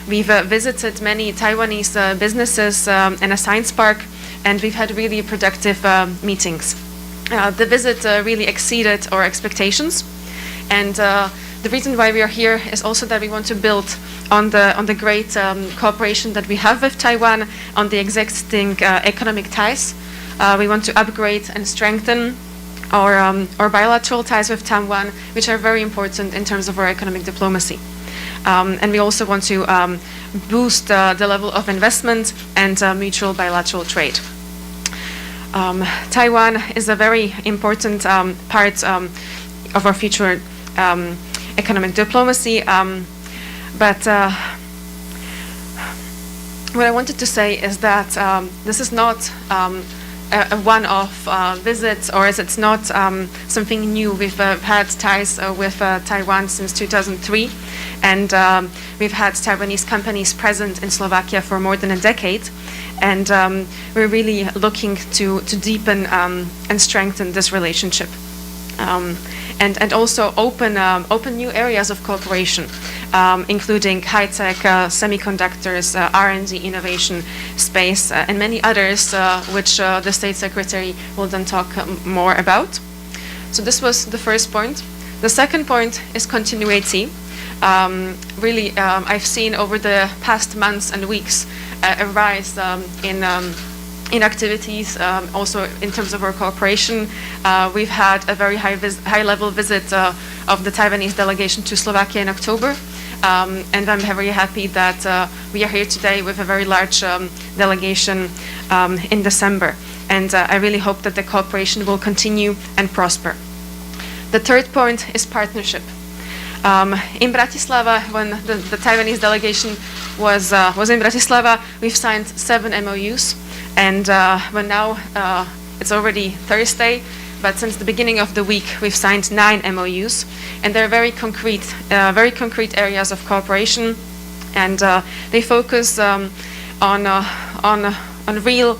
We've visited many Taiwanese businesses and a science park, and we've had really productive meetings. The visit really exceeded our expectations, and the reason why we are here is also that we want to build on the great cooperation that we have with Taiwan, on the existing economic ties. We want to upgrade and strengthen our bilateral ties with Taiwan, which are very important in terms of our economic diplomacy. And we also want to boost the level of investment and mutual bilateral trade. Taiwan is a very important part of our future economic diplomacy, but what I wanted to say is that this is not a one-off visit, or it's not something new. We've had ties with Taiwan since 2003, and we've had Taiwanese companies present in Slovakia for more than a decade, and we're really looking to deepen and strengthen this relationship. And also open new areas of cooperation, including high-tech, semiconductors, R&D, innovation space, and many others, which the State Secretary will then talk more about. So this was the first point. The second point is continuity. Really, I've seen over the past months and weeks a rise in activities, also in terms of our cooperation. We've had a very high-level visit of the Taiwanese delegation to Slovakia in October, and I'm very happy that we are here today with a very large delegation in December. And I really hope that the cooperation will continue and prosper. The third point is partnership. In Bratislava, when the Taiwanese delegation was in Bratislava, we've signed 7 MOUs. And but now it's already Thursday, but since the beginning of the week we've signed 9 MOUs, and they're very concrete areas of cooperation, and they focus on real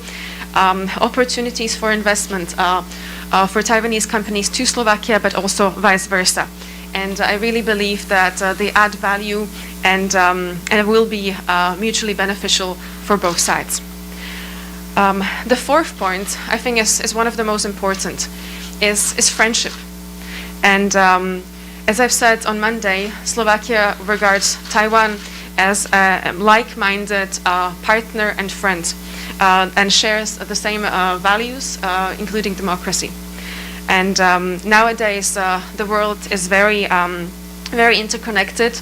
opportunities for investment for Taiwanese companies to Slovakia, but also vice versa. And I really believe that they add value and will be mutually beneficial for both sides. The fourth point, I think, is one of the most important, is friendship. And as I've said on Monday, Slovakia regards Taiwan as a like-minded partner and friend, and shares the same values, including democracy. And nowadays, the world is very interconnected,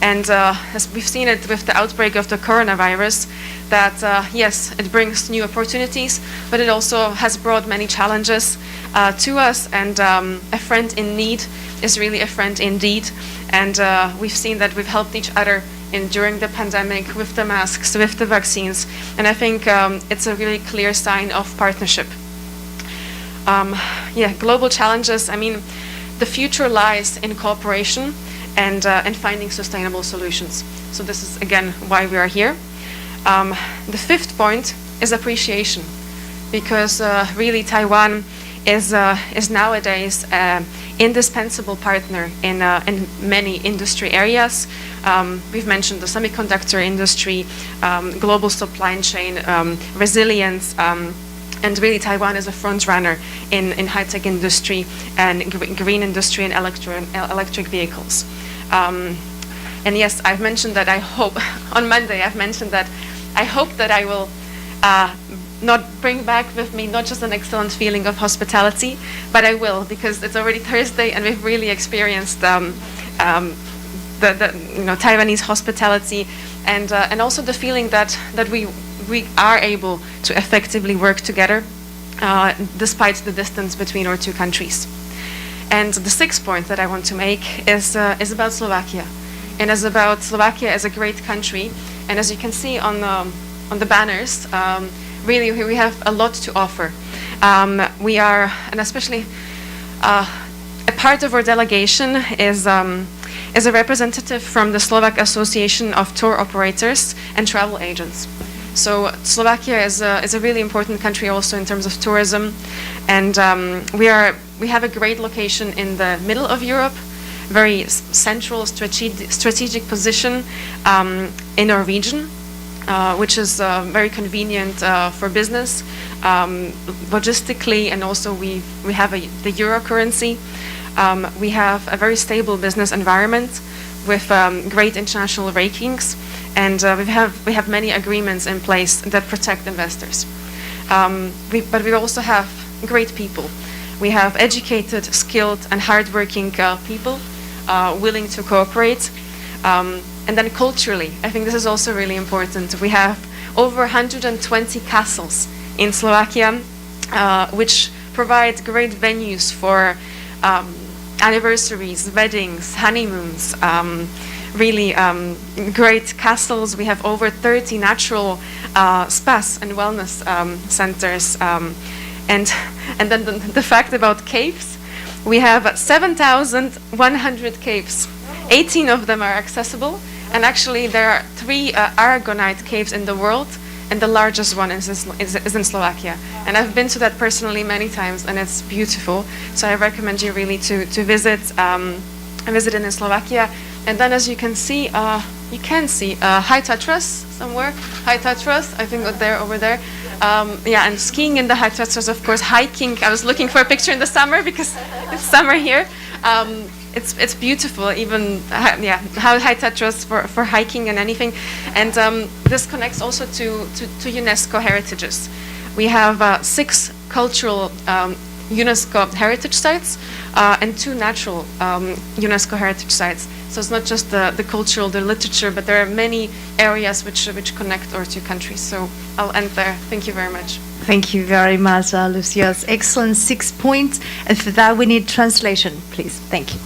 and as we've seen it with the outbreak of the coronavirus, that yes, it brings new opportunities, but it also has brought many challenges to us, and a friend in need is really a friend indeed. And we've seen that we've helped each other during the pandemic with the masks, with the vaccines, and I think it's a really clear sign of partnership. Global challenges, I mean, the future lies in cooperation and finding sustainable solutions. So this is, again, why we are here. The fifth point is appreciation, because really Taiwan is nowadays an indispensable partner in many industry areas. We've mentioned the semiconductor industry, global supply chain, resilience, and really Taiwan is a front runner in high-tech industry and green industry and electric vehicles. And yes, I've mentioned that I hope, on Monday I've mentioned that I hope that I will not bring back with me not just an excellent feeling of hospitality, but I will, because it's already Thursday and we've really experienced the Taiwanese hospitality, and also the feeling that we are able to effectively work together despite the distance between our two countries. And the sixth point that I want to make is about Slovakia, and is about Slovakia as a great country. And as you can see on the banners, really we have a lot to offer. We are, and especially a part of our delegation is a representative from the Slovak Association of Tour Operators and Travel Agents. So Slovakia is a really important country also in terms of tourism, and we have a great location in the middle of Europe, very central strategic position in our region, which is very convenient for business, logistically, and also we have the euro currency. We have a very stable business environment with great international rankings, and we have many agreements in place that protect investors. But we also have great people. We have educated, skilled, and hardworking people willing to cooperate. And then culturally, I think this is also really important. We have over 120 castles in Slovakia, which provide great venues for anniversaries, weddings, honeymoons, really great castles. We have over 30 natural spas and wellness centers. And then the fact about caves, we have 7,100 caves. 18 of them are accessible, and actually there are 3 aragonite caves in the world, and the largest one is in Slovakia. And I've been to that personally many times, and it's beautiful. So I recommend you really to visit in Slovakia. And then, as you can see high Tatras somewhere. High Tatras, I think over there. Yeah, and skiing in the high Tatras, of course. Hiking. I was looking for a picture in the summer because it's summer here. It's beautiful, even high Tatras for hiking and anything. And this connects also to UNESCO heritages. We have 6 cultural UNESCO heritage sites and 2 natural UNESCO heritage sites. So it's not just the cultural, the literature, but there are many areas which connect our 2 countries. So I'll end there. Thank you very much. Thank you very much, Lucia's excellent 6 points. And for that, we need translation, please. Thank you.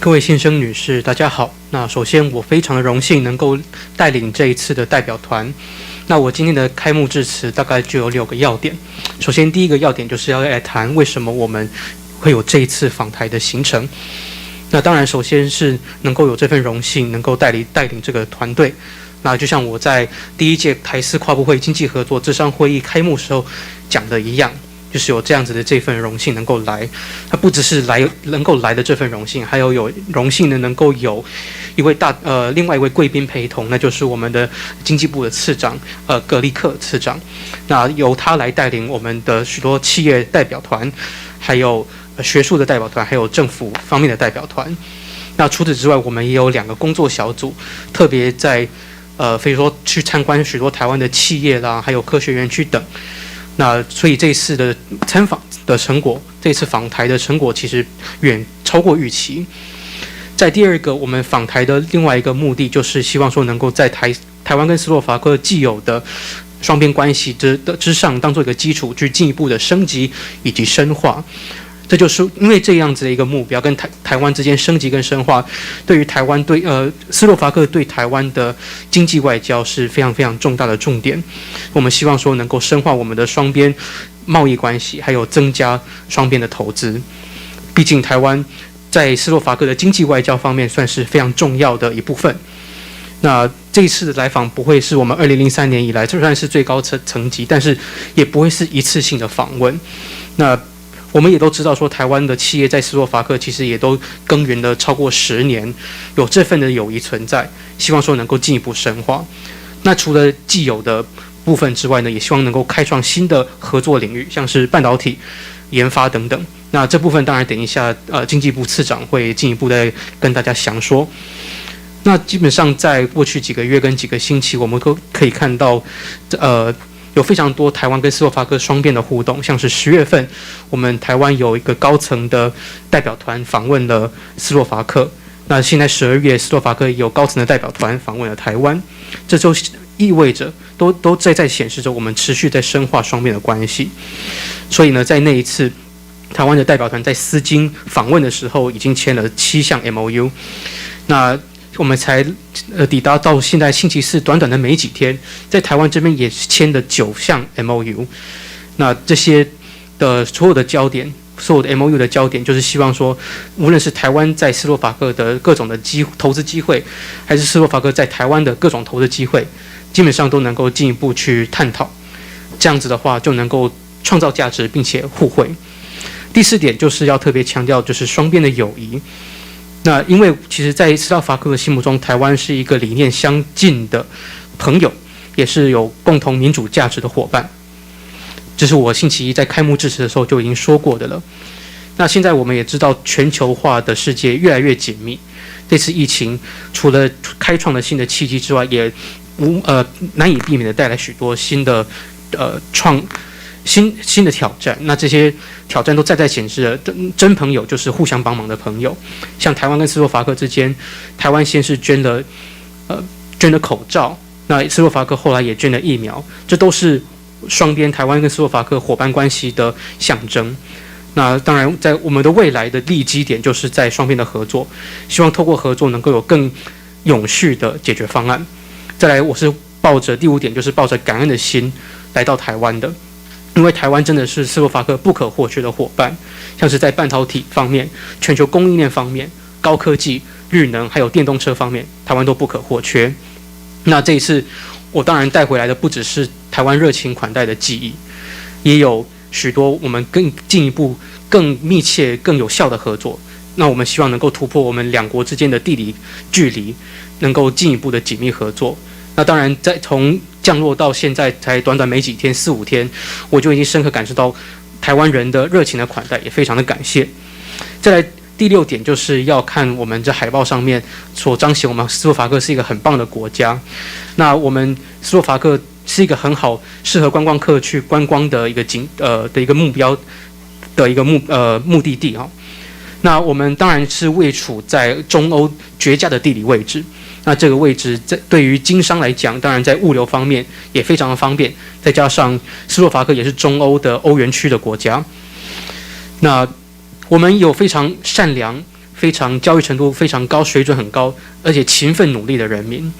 各位先生、女士，大家好。那首先，我非常的荣幸能够带领这一次的代表团。那我今天的开幕致辞大概就有6个要点。首先，第一个要点就是要来谈为什么我们会有这一次访台的行程。那当然，首先是能够有这份荣幸，能够带领这个团队。那就像我在第1届台斯跨部会经济合作磋商会议开幕时候讲的一样，就是有这样子的这份荣幸能够来。它不只是能够来的这份荣幸，还有荣幸的能够有另外一位贵宾陪同，那就是我们的经济部的次长格利克次长。那由他来带领我们的许多企业代表团，还有学术的代表团，还有政府方面的代表团。那除此之外，我们也有2个工作小组，特别在比如说去参观许多台湾的企业啦，还有科学园区等。那所以这次的参访的成果，这次访台的成果其实远超过预期。在第2个，我们访台的另外一个目的，就是希望说能够在台湾跟斯洛伐克既有的双边关系之上，当做一个基础，去进一步的升级以及深化。这就是因为这样子的一个目标，跟台湾之间升级跟深化，对于台湾斯洛伐克对台湾的经济外交是非常非常重大的重点。我们希望说能够深化我们的双边贸易关系，还有增加双边的投资。毕竟台湾在斯洛伐克的经济外交方面算是非常重要的一部分。那这一次的来访不会是我们2003年以来就算是最高层级，但是也不会是一次性的访问。那我们也都知道说，台湾的企业在斯洛伐克其实也都耕耘了超过10年，有这份的友谊存在，希望说能够进一步深化。那除了既有的部分之外呢，也希望能够开创新的合作领域，像是半导体研发等等。那这部分当然等一下经济部次长会进一步再跟大家详说。那基本上在过去几个月跟几个星期，我们都可以看到有非常多台湾跟斯洛伐克双边的互动，像是10月份，我们台湾有一个高层的代表团访问了斯洛伐克。那现在12月，斯洛伐克有高层的代表团访问了台湾，这就意味着都在显示着我们持续在深化双边的关系。所以呢，在那一次台湾的代表团在斯金访问的时候，已经签了7项 MOU。那我们才抵达到现在星期四短短的没几天，在台湾这边也签了9项 MOU。那这些的所有的 MOU 的焦点，就是希望说，无论是台湾在斯洛伐克的各种的投资机会，还是斯洛伐克在台湾的各种投资机会，基本上都能够进一步去探讨。这样子的话，就能够创造价值，并且互惠。第4点就是要特别强调，就是双边的友谊。那因为其实，在斯洛伐克的心目中，台湾是一个理念相近的朋友，也是有共同民主价值的伙伴。这是我星期一在开幕致辞的时候就已经说过的了。那现在我们也知道，全球化的世界越来越紧密。这次疫情除了开创了新的契机之外，也难以避免的带来许多新的新的挑战。那这些挑战都在显示了真朋友就是互相帮忙的朋友。像台湾跟斯洛伐克之间，台湾先是捐了口罩，那斯洛伐克后来也捐了疫苗，这都是双边台湾跟斯洛伐克伙伴关系的象征。那当然，在我们的未来的立基点就是在双边的合作，希望透过合作能够有更永续的解决方案。再来，我是抱着第5点，就是抱着感恩的心来到台湾的，因为台湾真的是斯洛伐克不可或缺的伙伴，像是在半导体方面、全球供应链方面、高科技、绿能还有电动车方面，台湾都不可或缺。那这一次，我当然带回来的不只是台湾热情款待的记忆，也有许多我们更进一步、更密切、更有效的合作。那我们希望能够突破我们2国之间的地理距离，能够进一步的紧密合作。那当然，在从降落到现在才短短没几天，4、5天，我就已经深刻感受到台湾人的热情的款待，也非常的感谢。再来第6点，就是要看我们这海报上面所彰显我们斯洛伐克是一个很棒的国家。那我们斯洛伐克是一个很好适合观光客去观光的一个的一个目标的一个目的地哈。那我们当然是位处在中欧绝佳的地理位置。那这个位置对于经商来讲，当然在物流方面也非常的方便。再加上斯洛伐克也是中欧的欧元区的国家。那我们有非常善良、非常教育程度非常高、水准很高，而且勤奋努力的人民。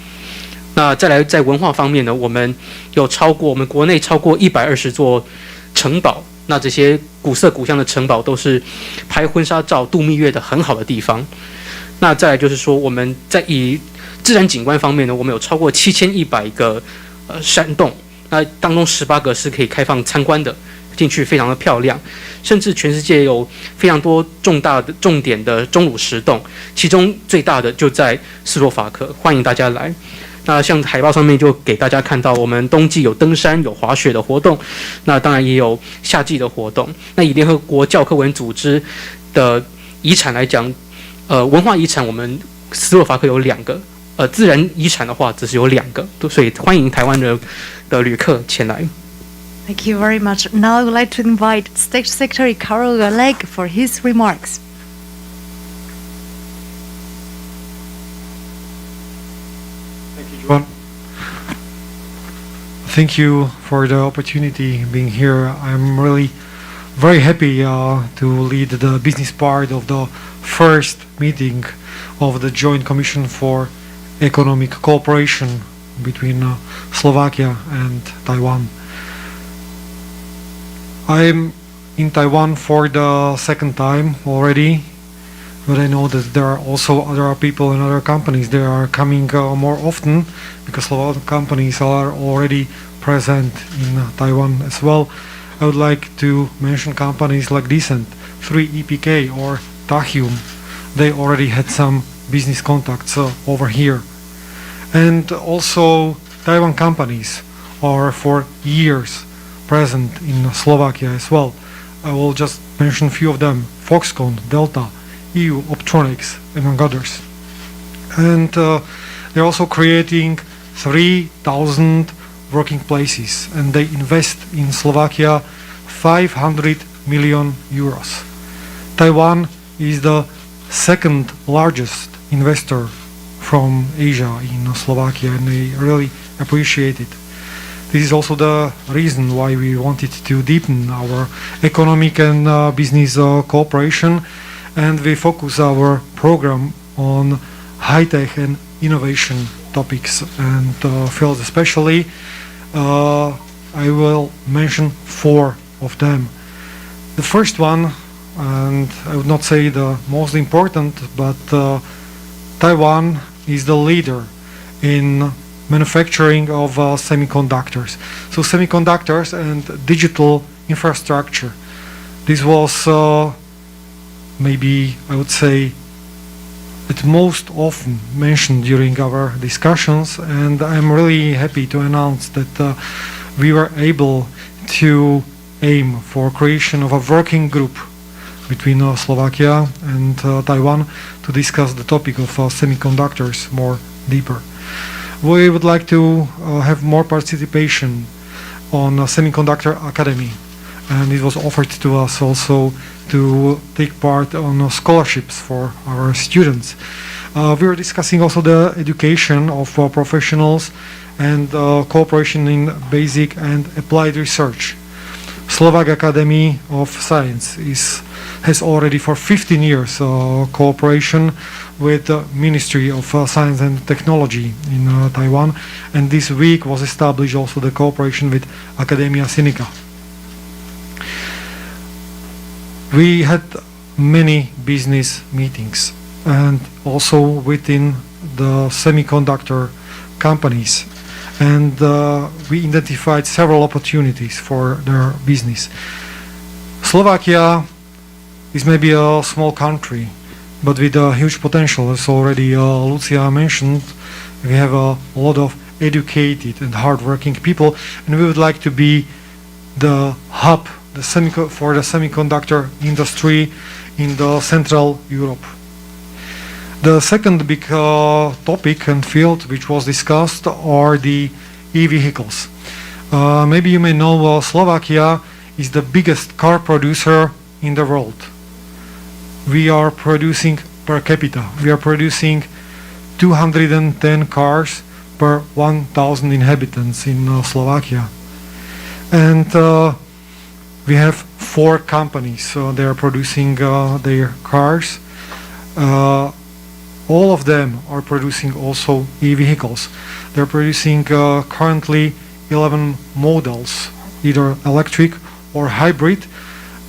那再来在文化方面呢，我们国内超过120座城堡。那这些古色古香的城堡都是拍婚纱照、度蜜月的很好的地方。那再来就是说，我们在以自然景观方面呢，我们有超过7100个山洞，那当中18个是可以开放参观的，进去非常的漂亮。甚至全世界有非常多重点的钟乳石洞，其中最大的就在斯洛伐克，欢迎大家来。那像海报上面就给大家看到，我们冬季有登山、有滑雪的活动，那当然也有夏季的活动。那以联合国教科文组织的遗产来讲，文化遗产我们斯洛伐克有2个，自然遗产的话只是有2个，所以欢迎台湾的旅客前来。Thank you very much. Now I would like to invite State Secretary Karol Galeg for his remarks. Thank you for the opportunity being here. I'm really very happy to lead the business part of the first meeting of the Joint Commission for Economic Cooperation between Slovakia and Taiwan. I'm in Taiwan for the 2nd time already, but I know that there are also other people and other companies that are coming more often, because Slovak companies are already present in Taiwan as well. I would like to mention companies like Decent, 3EPK or Tachium. They already had some business contacts over here. And also Taiwan companies are for years present in Slovakia as well. I will just mention a few of them: Foxconn, Delta, EU, Optronics, among others. And they're also creating 3,000 working places, and they invest in Slovakia 500 million euros. Taiwan is the 2nd largest investor from Asia in Slovakia, and they really appreciate it. This is also the reason why we wanted to deepen our economic and business cooperation, and we focus our program on high-tech and innovation topics and fields especially. I will mention 4 of them. The first one, and I would not say the most important, but Taiwan is the leader in manufacturing of semiconductors. So semiconductors and digital infrastructure, This was maybe, I would say, it most often mentioned during our discussions, and I'm really happy to announce that we were able to aim for creation of a working group between Slovakia and Taiwan to discuss the topic of semiconductors more deeper. We would like to have more participation on Semiconductor Academy, and it was offered to us also to take part on scholarships for our students. We were discussing also the education of professionals and cooperation in basic and applied research. Slovak Academy of Science has already for 15 years cooperation with the Ministry of Science and Technology in Taiwan, and this week was established also the cooperation with Academia Sinica. We had many business meetings, and also within the semiconductor companies, and we identified several opportunities for their business. Slovakia is maybe a small country, but with a huge potential, as already Lucia mentioned. We have a lot of educated and hardworking people, and we would like to be the hub for the semiconductor industry in the Central Europe. The second big topic and field which was discussed are the e-vehicles. Maybe you may know Slovakia is the biggest car producer in the world. We are producing per capita. We are producing 210 cars per 1,000 inhabitants in Slovakia. And we have 4 companies. They are producing their cars. All of them are producing also e-vehicles. They're producing currently 11 models, either electric or hybrid.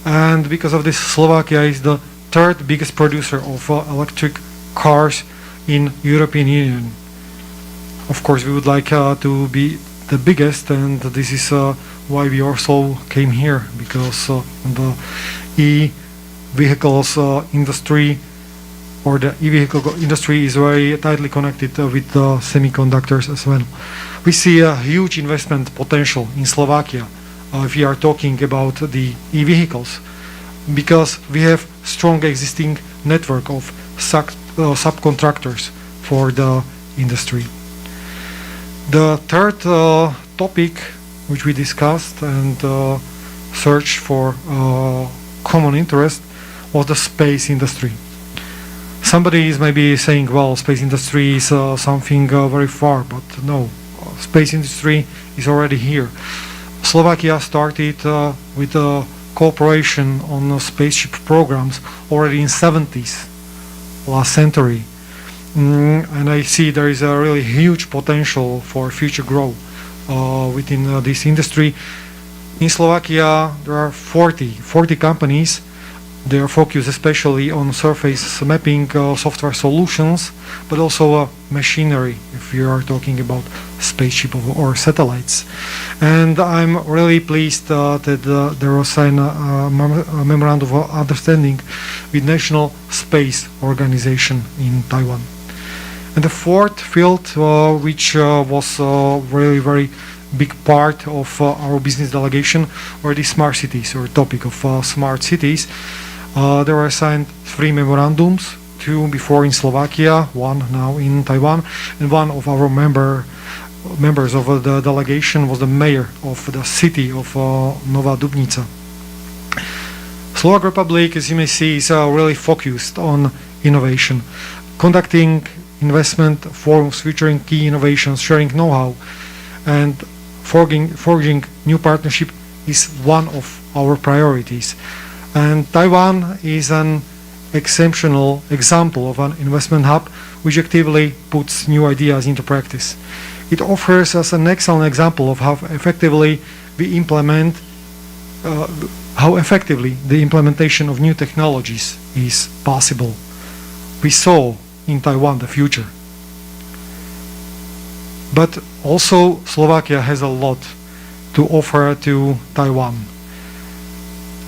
And because of this, Slovakia is the 3rd biggest producer of electric cars in European Union. Of course, we would like to be the biggest, and this is why we also came here, because the e-vehicles industry or the e-vehicle industry is very tightly connected with the semiconductors as well. We see a huge investment potential in Slovakia if we are talking about the e-vehicles, because we have strong existing network of subcontractors for the industry. The third topic which we discussed and searched for common interest was the space industry. Somebody is maybe saying, well, space industry is something very far, but no, space industry is already here. Slovakia started with cooperation on spaceship programs already in 70s, last century. And I see there is a really huge potential for future growth within this industry. In Slovakia, there are 40 companies. They are focused especially on surface mapping software solutions, but also machinery, if you are talking about spaceship or satellites. And I'm really pleased that there was a memorandum of understanding with National Space Organization in Taiwan. And the fourth field, which was really very big part of our business delegation, were the smart cities, or topic of smart cities. There were signed 3 memorandums, 2 before in Slovakia, 1 now in Taiwan, and one of our members of the delegation was the mayor of the city of Nova Dubnica. Slovak Republic, as you may see, is really focused on innovation, conducting investment forums featuring key innovations, sharing know-how, and forging new partnership is one of our priorities. And Taiwan is an exceptional example of an investment hub which actively puts new ideas into practice. It offers us an excellent example of how effectively the implementation of new technologies is possible. We saw in Taiwan the future. But also Slovakia has a lot to offer to Taiwan.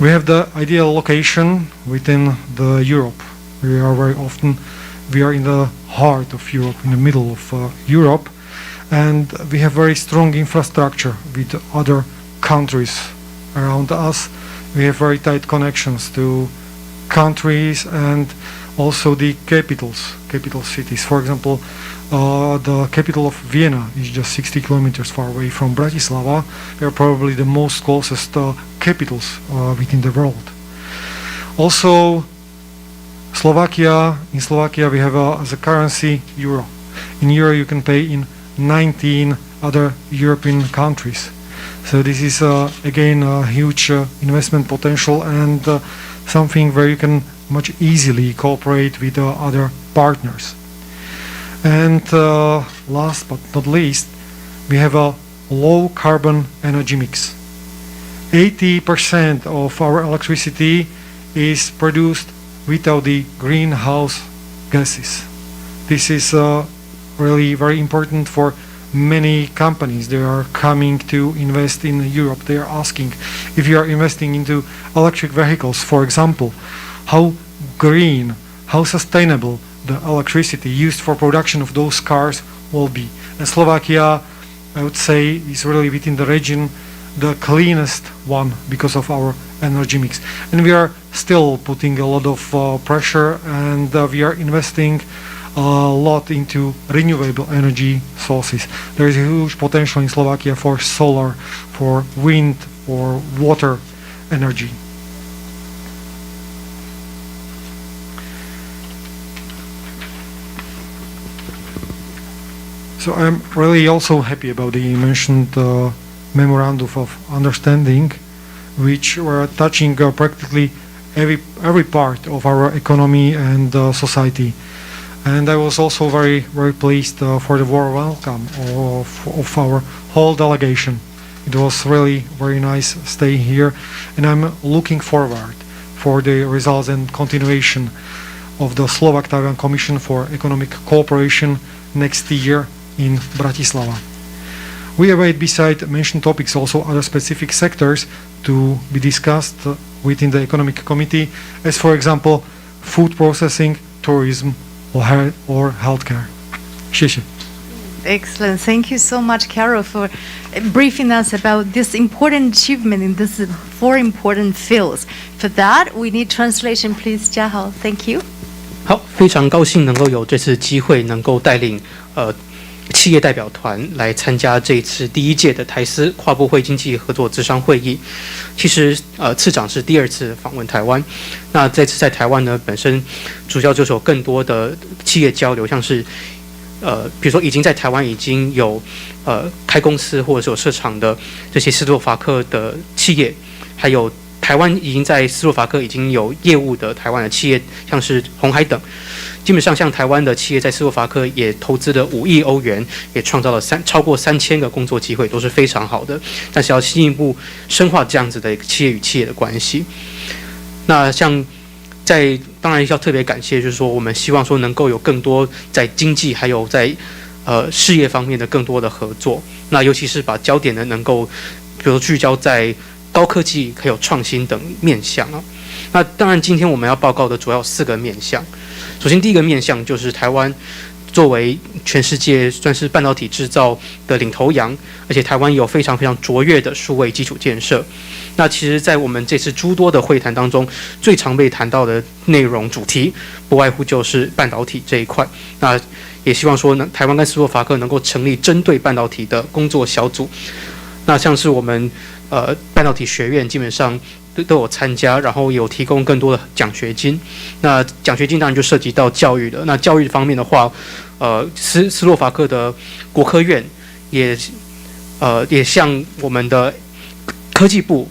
We have the ideal location within the Europe. We are in the heart of Europe, in the middle of Europe, and we have very strong infrastructure with other countries around us. We have very tight connections to countries and also the capital cities. For example, the capital of Vienna is just 60 kilometers far away from Bratislava. They are probably the most closest capitals within the world. Also, in Slovakia we have as a currency euro. In euro you can pay in 19 other European countries. So this is again a huge investment potential and something where you can much easily cooperate with other partners. And last but not least, we have a low carbon energy mix. 80% of our electricity is produced without the greenhouse gases. This is really very important for many companies. They are coming to invest in Europe. They are asking, if you are investing into electric vehicles, for example, how green, how sustainable the electricity used for production of those cars will be. And Slovakia, I would say, is really within the region the cleanest one because of our energy mix. And we are still putting a lot of pressure, and we are investing a lot into renewable energy sources. There is a huge potential in Slovakia for solar, for wind, for water energy. So I'm really also happy about the mentioned memorandum of understanding, which were touching practically every part of our economy and society. And I was also very pleased for the warm welcome of our whole delegation. It was really very nice stay here, and I'm looking forward for the results and continuation of the Slovak Taiwan Commission for Economic Cooperation next year in Bratislava. We await, beside mentioned topics, also other specific sectors to be discussed within the Economic Committee, as for example, food processing, tourism, or healthcare. 谢谢. Excellent. Thank you so much, Carol, for briefing us about this important achievement in these 4 important fields. For that, we need translation, please, Jiahao. Thank you. 好，非常高兴能够有这次机会，能够带领企业代表团来参加这一次第1届的台斯跨部会经济合作咨商会议。其实次长是第2次访问台湾，那这次在台湾呢，本身主要就是有更多的企业交流，像是比如说已经在台湾已经有开公司或者是有设厂的这些斯洛伐克的企业，还有台湾已经在斯洛伐克已经有业务的台湾的企业，像是鸿海等。基本上，像台湾的企业在斯洛伐克也投资了5亿欧元，也创造了超过3000个工作机会，都是非常好的。但是要进一步深化这样子的企业与企业的关系。那像当然要特别感谢，就是说我们希望说能够有更多在经济还有在事业方面的更多的合作。那尤其是把焦点呢能够，比如聚焦在高科技还有创新等面向啊。那当然，今天我们要报告的主要4个面向。首先，第一个面向就是台湾作为全世界算是半导体制造的领头羊，而且台湾有非常非常卓越的数位基础建设。那其实，在我们这次诸多的会谈当中，最常被谈到的内容主题，不外乎就是半导体这一块。那也希望说呢，台湾跟斯洛伐克能够成立针对半导体的工作小组。那像是我们半导体学院基本上都有参加，然后有提供更多的奖学金。那奖学金当然就涉及到教育了。那教育方面的话，斯洛伐克的国科院也向我们的科技部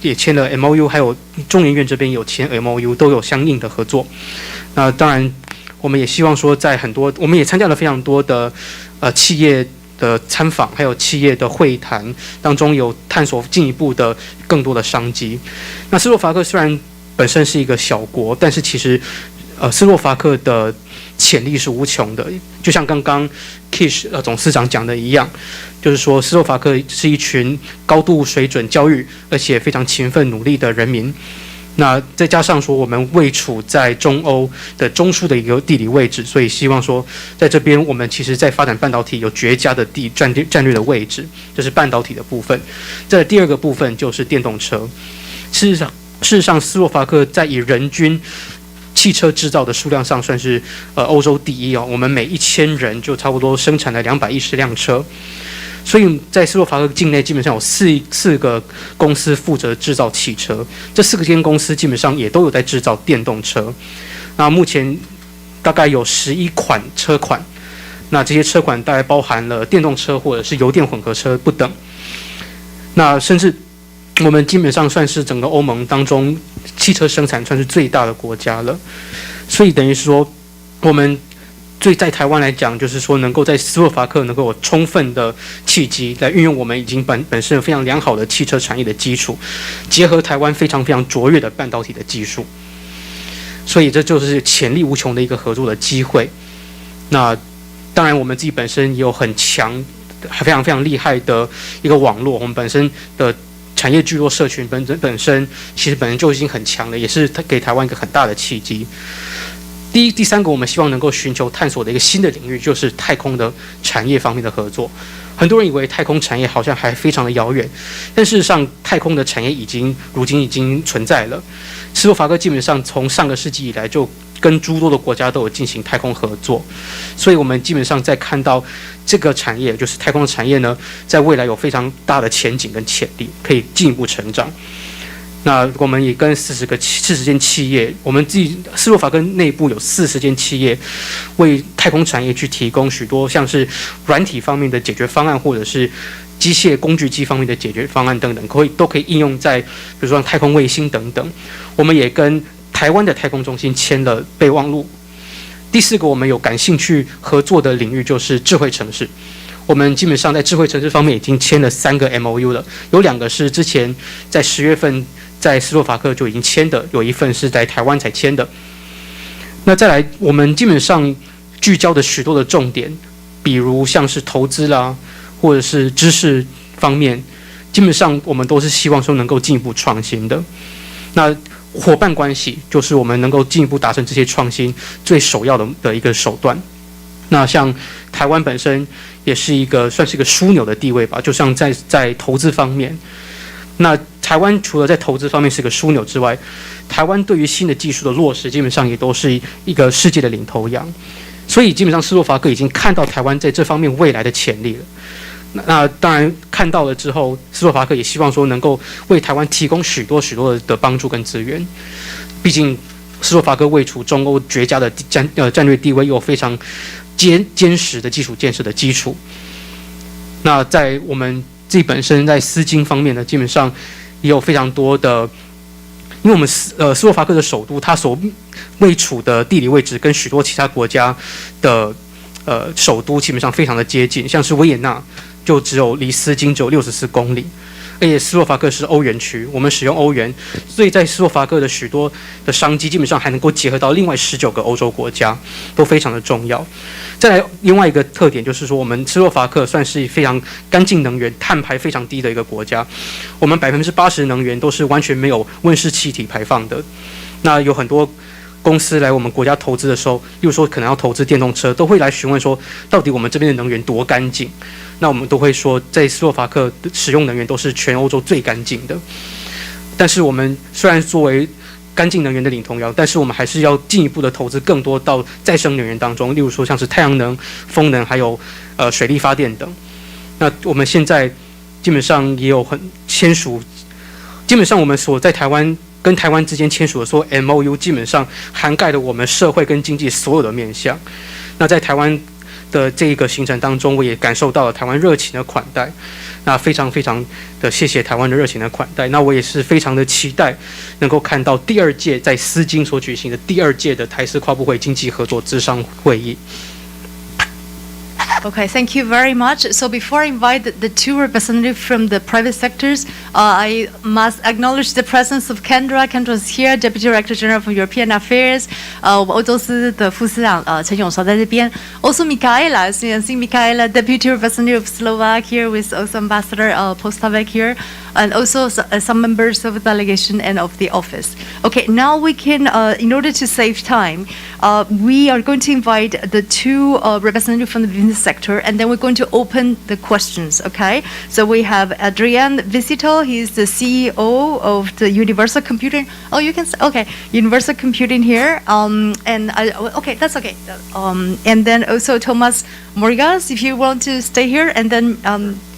也签了 MOU， 还有中研院这边有签 MOU， 都有相应的合作。那当然，我们也希望说，我们也参加了非常多的企业的参访，还有企业的会谈当中，有探索进一步的更多的商机。那斯洛伐克虽然本身是一个小国，但是其实斯洛伐克的潜力是无穷的。就像刚刚 Kish 总司长讲的一样，就是说斯洛伐克是一群高度水准教育而且非常勤奋努力的人民。那再加上说我们位处在中欧的中枢的一个地理位置，所以希望说在这边我们其实在发展半导体有绝佳的战略的位置，这是半导体的部分。再来第二个部分就是电动车。事实上斯洛伐克在以人均汽车制造的数量上算是欧洲第一哦，我们每1000人就差不多生产了210辆车。所以在斯洛伐克境内基本上有四个公司负责制造汽车，这4间公司基本上也都有在制造电动车。那目前大概有11款车款，那这些车款大概包含了电动车或者是油电混合车不等。那甚至我们基本上算是整个欧盟当中汽车生产算是最大的国家了。所以等于说我们在台湾来讲，就是说能够在斯洛伐克能够有充分的契机来运用我们已经本身有非常良好的汽车产业的基础，结合台湾非常卓越的半导体的技术，所以这就是潜力无穷的一个合作的机会。那当然我们自己本身也有很强非常厉害的一个网络，我们本身的产业聚落社群本身其实本身就已经很强了，也是给台湾一个很大的契机。第三个，我们希望能够寻求探索的一个新的领域，就是太空的产业方面的合作。很多人以为太空产业好像还非常的遥远，但事实上，太空的产业如今已经存在了。斯洛伐克基本上从上个世纪以来就跟诸多的国家都有进行太空合作，所以我们基本上在看到这个产业，就是太空的产业呢，在未来有非常大的前景跟潜力，可以进一步成长。那我们也跟40间企业，我们自己斯洛伐克内部有40间企业，为太空产业去提供许多像是软体方面的解决方案，或者是机械工具机方面的解决方案等等，都可以应用在比如说太空卫星等等。我们也跟台湾的太空中心签了备忘录。第4个，我们有感兴趣合作的领域就是智慧城市。我们基本上在智慧城市方面已经签了3个 MOU 了，有2个是之前在10月份在斯洛伐克就已经签的，有1份是在台湾才签的。那再来，我们基本上聚焦的许多的重点，比如像是投资啦，或者是知识方面，基本上我们都是希望说能够进一步创新的。那伙伴关系就是我们能够进一步达成这些创新最首要的一个手段。那像台湾本身也是算是一个枢纽的地位吧，就像在投资方面，那台湾除了在投资方面是个枢纽之外，台湾对于新的技术的落实，基本上也都是一个世界的领头羊。所以基本上斯洛伐克已经看到台湾在这方面未来的潜力了。那当然看到了之后，斯洛伐克也希望说能够为台湾提供许多的帮助跟资源。毕竟斯洛伐克位处中欧绝佳的战略地位，又有非常坚实的基础建设的基础。那在我们自己本身在丝经方面呢，基本上也有非常多的，因为我们斯洛伐克的首都，它所位处的地理位置跟许多其他国家的首都基本上非常的接近，像是维也纳就离丝经只有64公里。而且斯洛伐克是欧元区，我们使用欧元，所以在斯洛伐克的许多的商机基本上还能够结合到另外19个欧洲国家，都非常的重要。再来，另外一个特点就是说，我们斯洛伐克算是非常干净能源、碳排非常低的一个国家，我们80%的能源都是完全没有温室气体排放的。那有很多公司来我们国家投资的时候，例如说可能要投资电动车，都会来询问说，到底我们这边的能源多干净？那我们都会说，在斯洛伐克使用能源都是全欧洲最干净的。但是我们虽然作为干净能源的领头羊，但是我们还是要进一步的投资更多到再生能源当中，例如说像是太阳能、风能，还有水力发电等。那我们现在基本上也有签署，基本上我们所在台湾跟台湾之间签署的所有 MOU， 基本上涵盖了我们社会跟经济所有的面向。那在台湾的这一个行程当中，我也感受到了台湾热情的款待，那非常的谢谢台湾的热情的款待。那我也是非常的期待能够看到第2届在丝经所举行的第2届的台斯跨部会经济合作咨商会议。Okay, thank you very much. So before I invite the two representatives from the private sectors, I must acknowledge the presence of Kendra. Kendra is here, Deputy Director General for European Affairs. 欧洲司的副司长陈永韶在这边。Also Michaela, Michaela, Deputy Representative of Slovakia, with also Ambassador Postavec here, and also some members of the delegation and of the office. Okay, now we can, in order to save time, we are going to invite the two representatives from the business sector, and then we're going to open the questions, okay? So we have Adrian Visito, he's the CEO of the Universal Computing. Oh, you can say, okay, Universal Computing here. Okay, that's okay. And then also Thomas Morgas, if you want to stay here, and then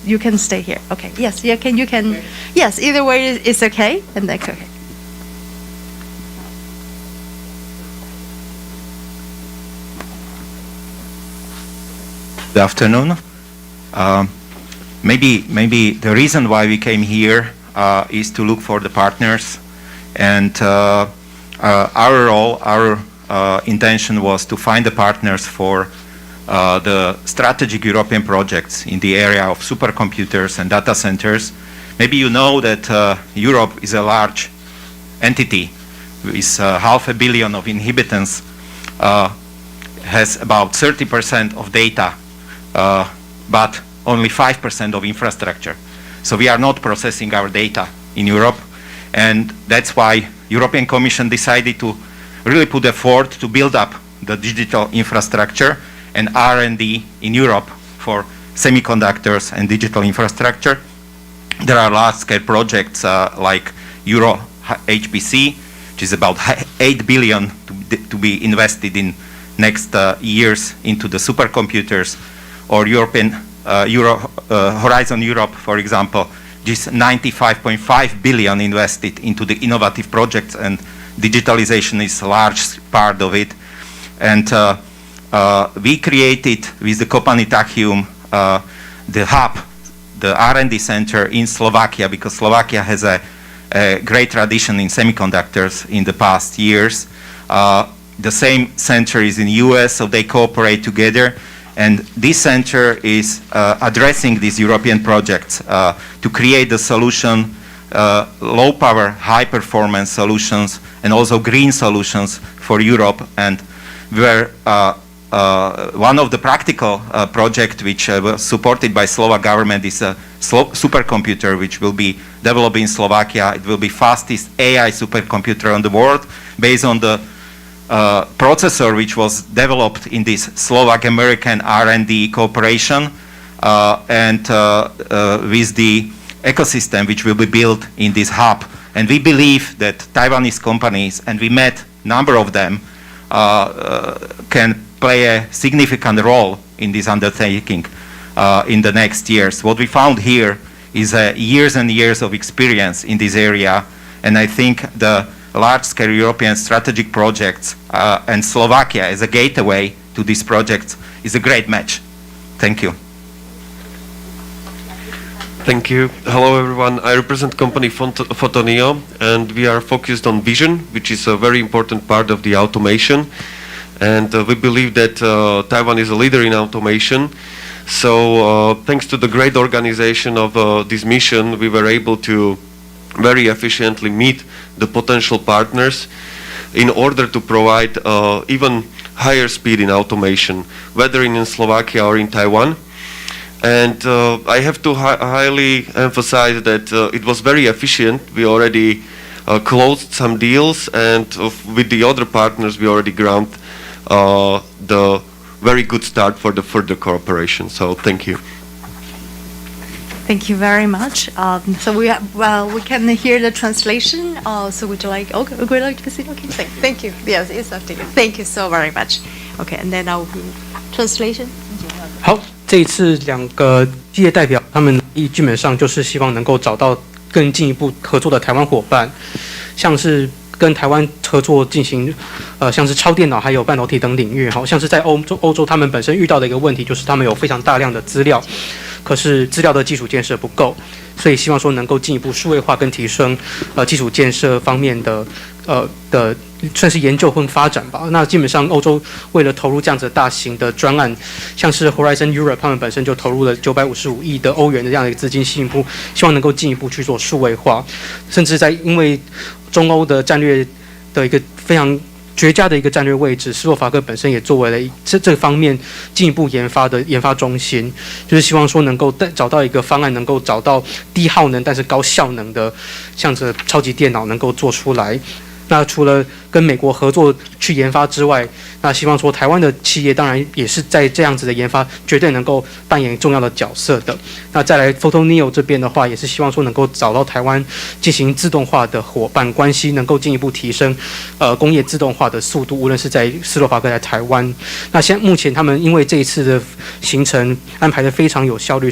you can stay here. Okay, yes, you can, yes, either way is okay, and that's okay. Good afternoon. Maybe the reason why we came here is to look for the partners, and our role, our intention was to find the partners for the strategic European projects in the area of supercomputers and data centers. Maybe you know that Europe is a large entity with 500 million of inhabitants, has about 30% of data, but only 5% of infrastructure. So we are not processing our data in Europe, and that's why European Commission decided to really put effort to build up the digital infrastructure and R&D in Europe for semiconductors and digital infrastructure. There are large-scale projects like Euro HPC, which is about 8 billion to be invested in next years into the supercomputers, or European Horizon Europe, for example, this 95.5 billion invested into the innovative projects, and digitalization is a large part of it. And we created with the company Tachium the hub, the R&D center in Slovakia, because Slovakia has a great tradition in semiconductors in the past years. The same center is in the US, so they cooperate together. And this center is addressing these European projects to create the solution, low power, high performance solutions, and also green solutions for Europe. And where one of the practical projects which was supported by Slovak government is a supercomputer which will be developed in Slovakia. It will be fastest AI supercomputer on the world based on the processor which was developed in this Slovak-American R&D cooperation and with the ecosystem which will be built in this hub. And we believe that Taiwanese companies, and we met a number of them, can play a significant role in this undertaking in the next years. What we found here is years and years of experience in this area, and I think the large-scale European strategic projects and Slovakia as a gateway to these projects is a great match. Thank you. Thank you. Hello everyone. I represent company Photoneo, and we are focused on vision, which is a very important part of the automation. And we believe that Taiwan is a leader in automation. So thanks to the great organization of this mission, we were able to very efficiently meet the potential partners in order to provide even higher speed in automation, whether in Slovakia or in Taiwan. And I have to highly emphasize that it was very efficient. We already closed some deals, and with the other partners we already granted the very good start for the further cooperation. So thank you. Thank you very much. So we can hear the translation. So would you like? Okay, would you like to see? Okay, thank you. Yes, it's up to you. Thank you so very much. Okay, and then I'll translation. 好，这一次两个企业代表，他们基本上就是希望能够找到更进一步合作的台湾伙伴，像是跟台湾合作进行，像是超电脑还有半导体等领域，好像是在欧洲，他们本身遇到的一个问题就是他们有非常大量的资料，可是资料的基础建设不够，所以希望说能够进一步数位化跟提升基础建设方面的的算是研究和发展吧。那基本上欧洲为了投入这样子大型的专案，像是 Horizon Europe 他们本身就投入了955亿的欧元的这样的一个资金，希望能够进一步去做数位化，甚至因为中欧的战略的一个非常绝佳的一个战略位置，斯洛伐克本身也作为了这方面进一步研发中心，就是希望说能够找到一个方案，能够找到低耗能但是高效能的，像这超级电脑能够做出来。那除了跟美国合作去研发之外，那希望说台湾的企业当然也是在这样子的研发绝对能够扮演重要的角色的。那再来 Photoneo 这边的话，也是希望说能够找到台湾进行自动化的伙伴关系，能够进一步提升工业自动化的速度，无论是在斯洛伐克在台湾。那目前他们因为这一次的行程安排的非常有效率，